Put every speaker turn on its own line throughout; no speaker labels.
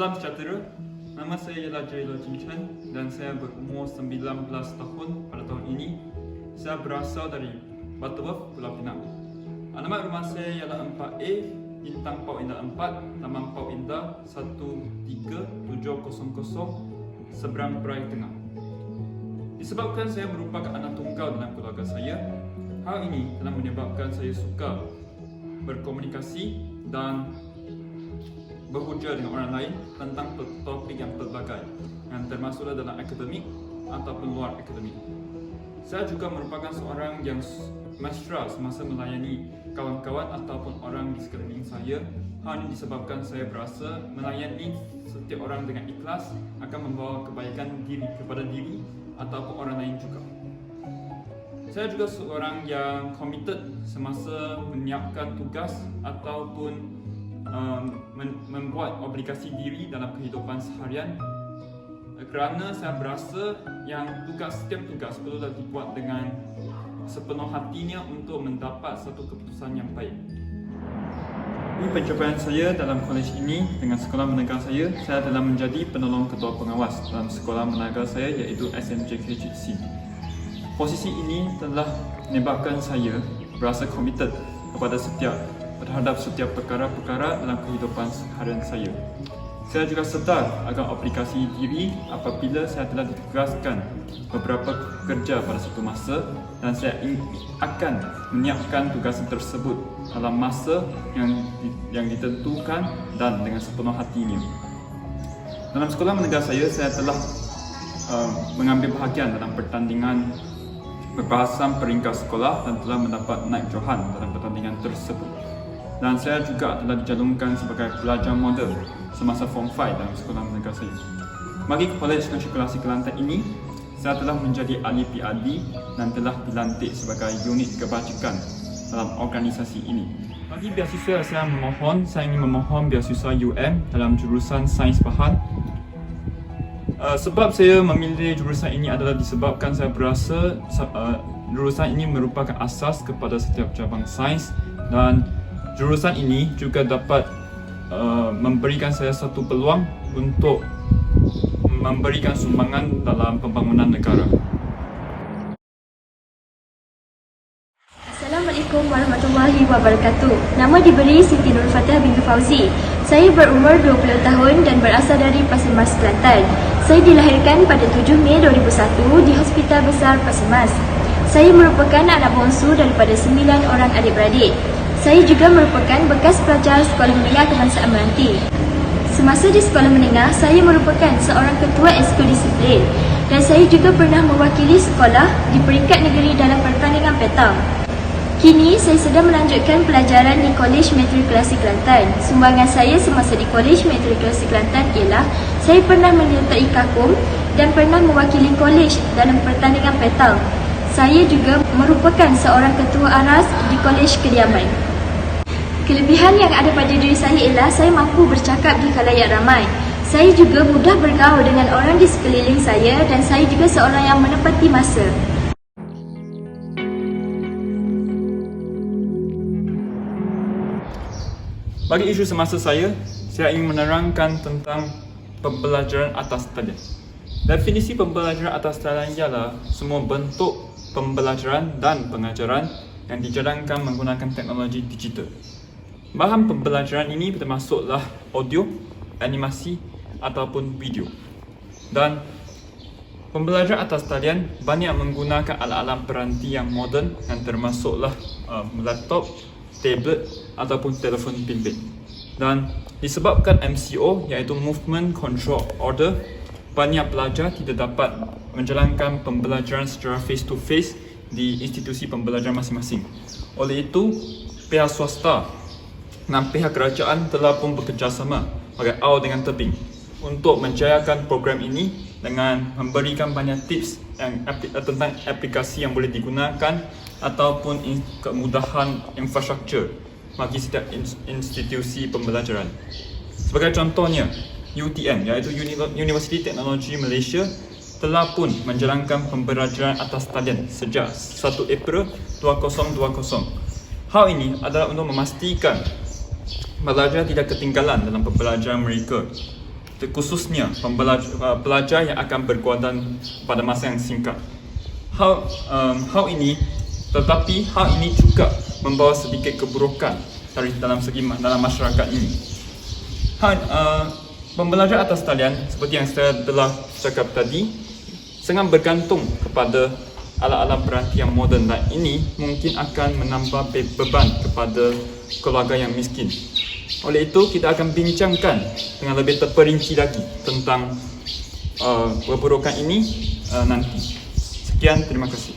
Salam sejahtera. Nama saya ialah Jailul Chin Chen dan saya berumur 19 tahun pada tahun ini. Saya berasal dari Butterworth, Pulau Pinang. Alamat rumah saya ialah 4A Bintang Pau Indah 4, Taman Pau Indah 13700 Seberang Perai Tengah. Disebabkan saya merupakan anak tunggal dalam keluarga saya, hal ini telah menyebabkan saya suka berkomunikasi dan berhujah dengan orang lain tentang topik yang pelbagai, yang termasuklah dalam akademik ataupun luar akademik. Saya juga merupakan seorang yang mesra semasa melayani kawan-kawan ataupun orang di sekeliling saya. Hal ini disebabkan saya berasa melayani setiap orang dengan ikhlas akan membawa kebaikan kepada diri ataupun orang lain juga. Saya juga seorang yang committed semasa menyiapkan tugas ataupun membuat obligasi diri dalam kehidupan seharian, kerana saya berasa yang setiap tugas perlulah dibuat dengan sepenuh hatinya untuk mendapat satu keputusan yang baik. Ini pencapaian saya dalam kolej ini dengan sekolah menengah saya. Saya telah menjadi penolong ketua pengawas dalam sekolah menengah saya iaitu SMJKHC. Posisi ini telah menyebabkan saya berasa committed terhadap setiap perkara-perkara dalam kehidupan seharian saya. Saya juga sedar akan aplikasi diri apabila saya telah ditugaskan beberapa kerja pada satu masa dan saya akan menyiapkan tugasan tersebut dalam masa yang ditentukan dan dengan sepenuh hatinya. Dalam sekolah menengah saya telah mengambil bahagian dalam pertandingan berbahasan peringkat sekolah dan telah mendapat naik johan dalam pertandingan tersebut. Dan saya juga telah dicalonkan sebagai pelajar model semasa Form 5 dalam sekolah menengah saya. Bagi Kolej Matrikulasi Kelantan ini, saya telah menjadi ahli PRD dan telah dilantik sebagai unit kebajikan dalam organisasi ini. Bagi beasiswa saya ingin memohon beasiswa UM dalam jurusan Sains Bahan. Sebab saya memilih jurusan ini adalah disebabkan saya berasa jurusan ini merupakan asas kepada setiap cabang sains dan jurusan ini juga dapat memberikan saya satu peluang untuk memberikan sumbangan dalam pembangunan negara.
Assalamualaikum warahmatullahi wabarakatuh. Nama diberi Siti Nur Fatah binti Fauzi. Saya berumur 20 tahun dan berasal dari Pasir Mas, Kelantan. Saya dilahirkan pada 7 Mei 2001 di Hospital Besar Pasir Mas. Saya merupakan anak bongsu daripada 9 orang adik-beradik. Saya juga merupakan bekas pelajar Sekolah Menengah Kebangsaan Meranti. Semasa di sekolah menengah, saya merupakan seorang ketua ekskul disiplin dan saya juga pernah mewakili sekolah di peringkat negeri dalam pertandingan petang. Kini, saya sedang melanjutkan pelajaran di Kolej Matrikulasi Kelantan. Sumbangan saya semasa di Kolej Matrikulasi Kelantan ialah saya pernah menyertai KAKUM dan pernah mewakili kolej dalam pertandingan petang. Saya juga merupakan seorang ketua aras di Kolej Kediaman. Kelebihan yang ada pada diri saya ialah saya mampu bercakap di khalayak ramai. Saya juga mudah bergaul dengan orang di sekeliling saya dan saya juga seorang yang menepati masa.
Bagi isu semasa saya ingin menerangkan tentang pembelajaran atas talian. Definisi pembelajaran atas talian ialah semua bentuk pembelajaran dan pengajaran yang dijalankan menggunakan teknologi digital. Bahan pembelajaran ini termasuklah audio, animasi ataupun video. Dan pembelajaran atas talian banyak menggunakan alat-alat peranti yang moden yang termasuklah laptop, tablet ataupun telefon bimbit. Dan disebabkan MCO iaitu Movement Control Order, banyak pelajar tidak dapat menjalankan pembelajaran secara face to face di institusi pembelajaran masing-masing. Oleh itu, pihak swasta dan pihak kerajaan telah pun bekerjasama sebagai awal dengan tebing untuk menjayakan program ini dengan memberikan banyak tips tentang aplikasi yang boleh digunakan ataupun kemudahan infrastruktur bagi setiap institusi pembelajaran. Sebagai contohnya, UTM iaitu Universiti Teknologi Malaysia telah pun menjalankan pembelajaran atas talian sejak 1 April 2020. Hal ini adalah untuk memastikan pelajar tidak ketinggalan dalam pembelajaran mereka. terkhususnya pelajar yang akan berkuatan pada masa yang singkat. Hal ini juga membawa sedikit keburukan dalam masyarakat ini. Pembelajaran atas talian seperti yang saya telah cakap tadi sangat bergantung kepada alat-alat peranti yang moden, dan ini mungkin akan menambah beban kepada keluarga yang miskin. Oleh itu, kita akan bincangkan dengan lebih terperinci lagi tentang keburukan ini nanti. Sekian, terima kasih.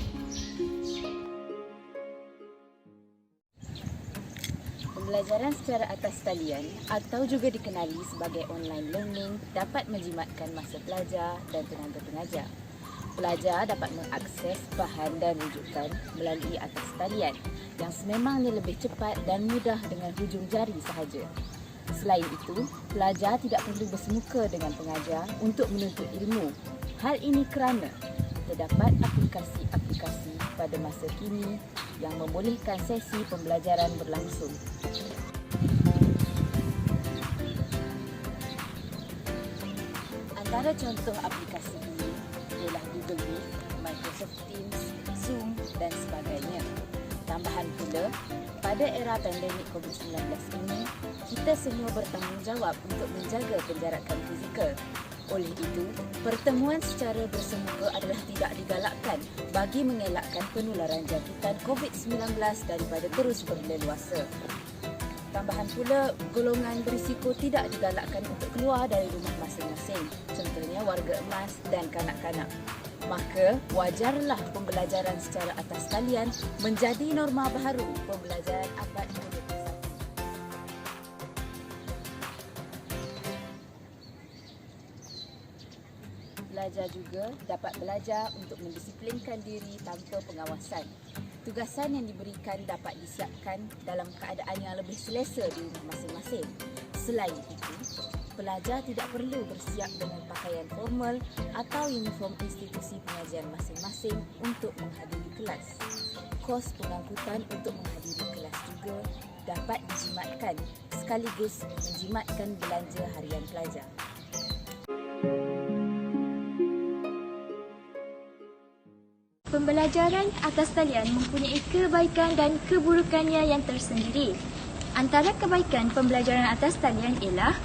Pembelajaran secara atas talian atau juga dikenali sebagai online learning dapat menjimatkan masa pelajar dan tenaga pengajar. Pelajar dapat mengakses bahan dan rujukan melalui atas talian yang sememangnya lebih cepat dan mudah dengan hujung jari sahaja. Selain itu, pelajar tidak perlu bersemuka dengan pengajar untuk menuntut ilmu. Hal ini kerana terdapat aplikasi-aplikasi pada masa kini yang membolehkan sesi pembelajaran berlangsung. Antara contoh aplikasi ini ialah Google Meet, Microsoft Teams, Zoom dan sebagainya. Tambahan pula, pada era pandemik COVID-19 ini, kita semua bertanggungjawab untuk menjaga penjarakan fizikal. Oleh itu, pertemuan secara bersemuka adalah tidak digalakkan bagi mengelakkan penularan jangkitan COVID-19 daripada terus berleluasa. Tambahan pula, golongan berisiko tidak digalakkan untuk keluar dari rumah masing-masing, contohnya warga emas dan kanak-kanak. Maka, wajarlah pembelajaran secara atas talian menjadi norma baharu pembelajaran abad 21. Pelajar juga dapat belajar untuk mendisiplinkan diri tanpa pengawasan. Tugasan yang diberikan dapat disiapkan dalam keadaan yang lebih selesa di rumah masing-masing. Selain itu, pelajar tidak perlu bersiap dengan pakaian formal atau uniform institusi pengajian masing-masing untuk menghadiri kelas. Kos pengangkutan untuk menghadiri kelas juga dapat dijimatkan sekaligus menjimatkan belanja harian pelajar.
Pembelajaran atas talian mempunyai kebaikan dan keburukannya yang tersendiri. Antara kebaikan pembelajaran atas talian ialah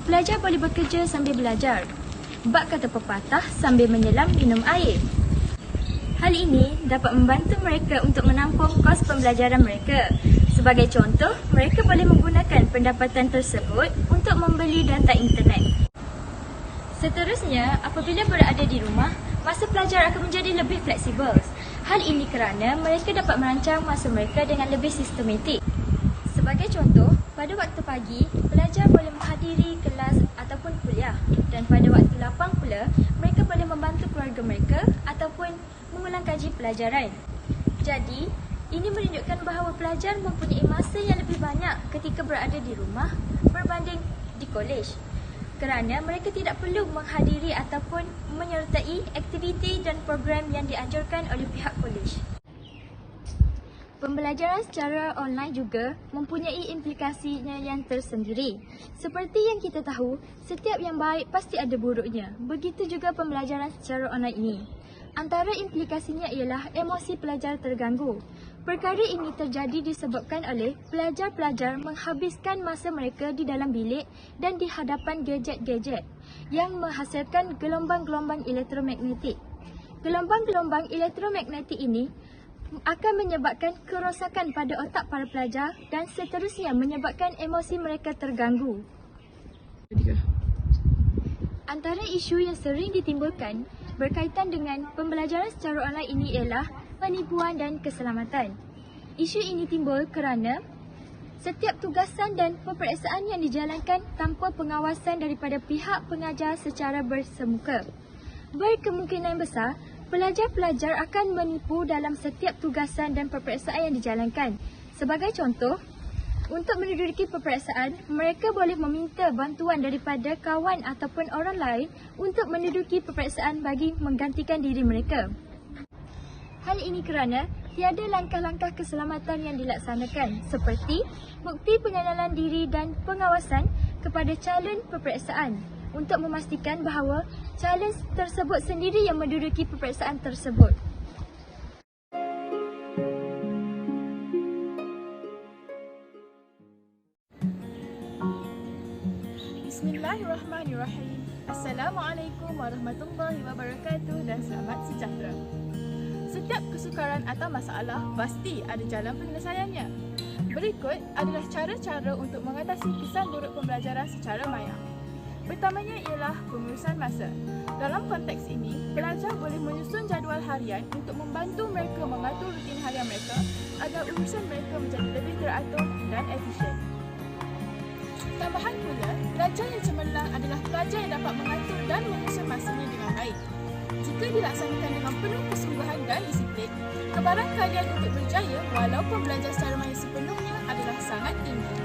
pelajar boleh bekerja sambil belajar. Bak kata pepatah sambil menyelam minum air. Hal ini dapat membantu mereka untuk menampung kos pembelajaran mereka. Sebagai contoh, mereka boleh menggunakan pendapatan tersebut untuk membeli data internet. Seterusnya, apabila berada di rumah, masa pelajar akan menjadi lebih fleksibel. Hal ini kerana mereka dapat merancang masa mereka dengan lebih sistematik. Sebagai contoh, pada waktu pagi, pelajar boleh menghadiri kelas ataupun kuliah, dan pada waktu lapang pula, mereka boleh membantu keluarga mereka ataupun mengulang kaji pelajaran. Jadi, ini menunjukkan bahawa pelajar mempunyai masa yang lebih banyak ketika berada di rumah berbanding di kolej, kerana mereka tidak perlu menghadiri ataupun menyertai aktiviti dan program yang dianjurkan oleh pihak kolej. Pembelajaran secara online juga mempunyai implikasinya yang tersendiri. Seperti yang kita tahu, setiap yang baik pasti ada buruknya. Begitu juga pembelajaran secara online ini. Antara implikasinya ialah emosi pelajar terganggu. Perkara ini terjadi disebabkan oleh pelajar-pelajar menghabiskan masa mereka di dalam bilik dan di hadapan gadget-gadget yang menghasilkan gelombang-gelombang elektromagnetik. Gelombang-gelombang elektromagnetik ini akan menyebabkan kerosakan pada otak para pelajar dan seterusnya menyebabkan emosi mereka terganggu. Antara isu yang sering ditimbulkan berkaitan dengan pembelajaran secara online ini ialah penipuan dan keselamatan. Isu ini timbul kerana setiap tugasan dan peperiksaan yang dijalankan tanpa pengawasan daripada pihak pengajar secara bersemuka. Berkemungkinan besar, pelajar-pelajar akan menipu dalam setiap tugasan dan peperiksaan yang dijalankan. Sebagai contoh, untuk menduduki peperiksaan, mereka boleh meminta bantuan daripada kawan ataupun orang lain untuk menduduki peperiksaan bagi menggantikan diri mereka. Hal ini kerana tiada langkah-langkah keselamatan yang dilaksanakan seperti bukti pengenalan diri dan pengawasan kepada calon peperiksaan. untuk memastikan bahawa calon tersebut sendiri yang menduduki peperiksaan tersebut.
Bismillahirrahmanirrahim. Assalamualaikum warahmatullahi wabarakatuh dan selamat sejahtera. Setiap kesukaran atau masalah pasti ada jalan penyelesaiannya. Berikut adalah cara-cara untuk mengatasi kesan buruk pembelajaran secara maya. Pertamanya ialah pengurusan masa. Dalam konteks ini, pelajar boleh menyusun jadual harian untuk membantu mereka mengatur rutin harian mereka agar urusan mereka menjadi lebih teratur dan efisien. Tambahan pula, pelajar yang cemerlang adalah pelajar yang dapat mengatur dan menyusun masanya dengan baik. Jika dilaksanakan dengan penuh kesungguhan dan disiplin, kebarangkalian untuk berjaya walaupun belajar secara maya sepenuhnya adalah sangat tinggi.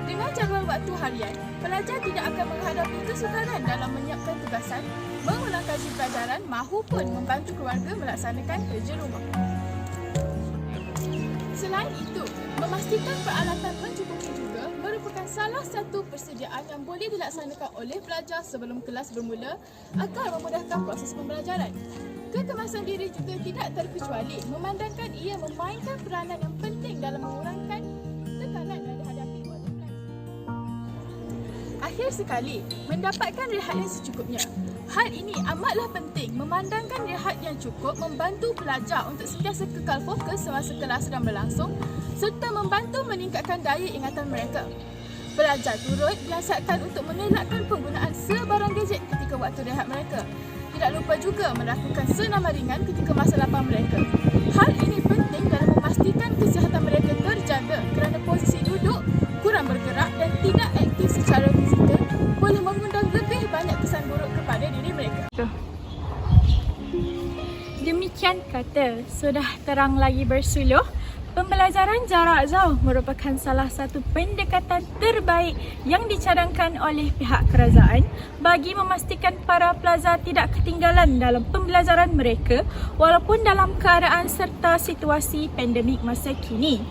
Dengan jadual waktu harian, pelajar tidak akan menghadapi kesukaran dalam menyiapkan tugasan, mengulang kaji pelajaran mahupun membantu keluarga melaksanakan kerja rumah. Selain itu, memastikan peralatan mencukupi juga merupakan salah satu persediaan yang boleh dilaksanakan oleh pelajar sebelum kelas bermula agar memudahkan proses pembelajaran. Kekemasan diri juga tidak terkecuali, memandangkan ia memainkan peranan yang penting dalam mengurangkan tekanan yang dihadapi oleh pelajar. Akhir sekali, mendapatkan rehat yang secukupnya. Hal ini amatlah penting, memandangkan rehat yang cukup membantu pelajar untuk sentiasa kekal fokus semasa kelas sedang berlangsung serta membantu meningkatkan daya ingatan mereka. Pelajar turut dinasihatkan untuk mengelakkan penggunaan sebarang gadget ketika waktu rehat mereka. Tidak lupa juga melakukan senaman ringan ketika masa lapang mereka. Hal ini penting dalam memastikan kesihatan mereka terjaga kerana posisi duduk, kurang bergerak dan tidak aktif secara fizikal boleh mengundang lebih banyak kesan buruk kepada diri mereka.
Demikian kata, sudah terang lagi bersuluh, pembelajaran jarak jauh merupakan salah satu pendekatan terbaik yang dicadangkan oleh pihak kerajaan bagi memastikan para pelajar tidak ketinggalan dalam pembelajaran mereka walaupun dalam keadaan serta situasi pandemik masa kini.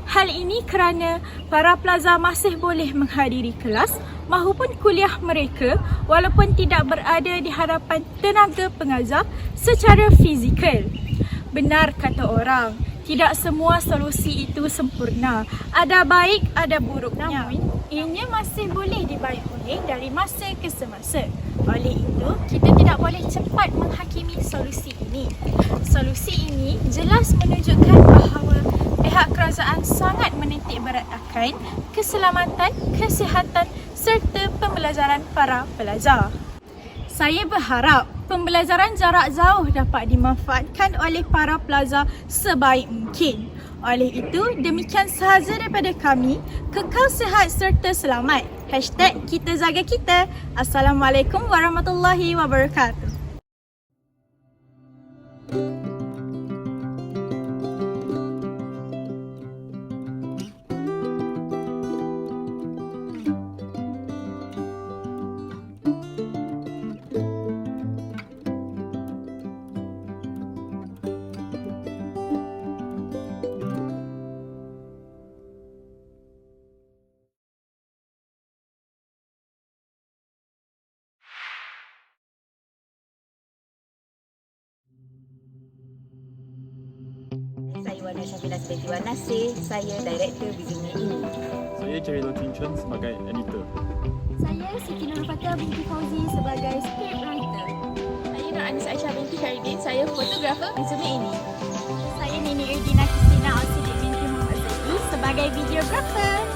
Hal ini kerana para pelajar masih boleh menghadiri kelas mahupun kuliah mereka walaupun tidak berada di hadapan tenaga pengajar secara fizikal. Benar kata orang, tidak semua solusi itu sempurna. Ada baik, ada buruknya. Namun, ianya masih boleh dibaik-oleh dari masa ke semasa. Oleh itu, kita tidak boleh cepat menghakimi solusi ini. Solusi ini jelas menunjukkan bahawa pihak kerajaan sangat menitik beratkan keselamatan, kesihatan serta pembelajaran para pelajar. Saya berharap pembelajaran jarak jauh dapat dimanfaatkan oleh para pelajar sebaik mungkin. Oleh itu, demikian sahaja daripada kami. Kekal sihat serta selamat. #KitaJagaKita. Assalamualaikum warahmatullahi wabarakatuh.
Saya Wana Syafila Siti Wanasir, saya Director Bizinya ini.
Saya Cerilo Chin Chun sebagai editor.
Saya Siti Nurfatah binti Fauzi sebagai scriptwriter.
Saya Nur Anis Aisyah binti Khairudin, saya fotografer Bizinya ini.
Saya Nini Erdina Kristina Osidik binti Muhammad Zaidi sebagai videografer.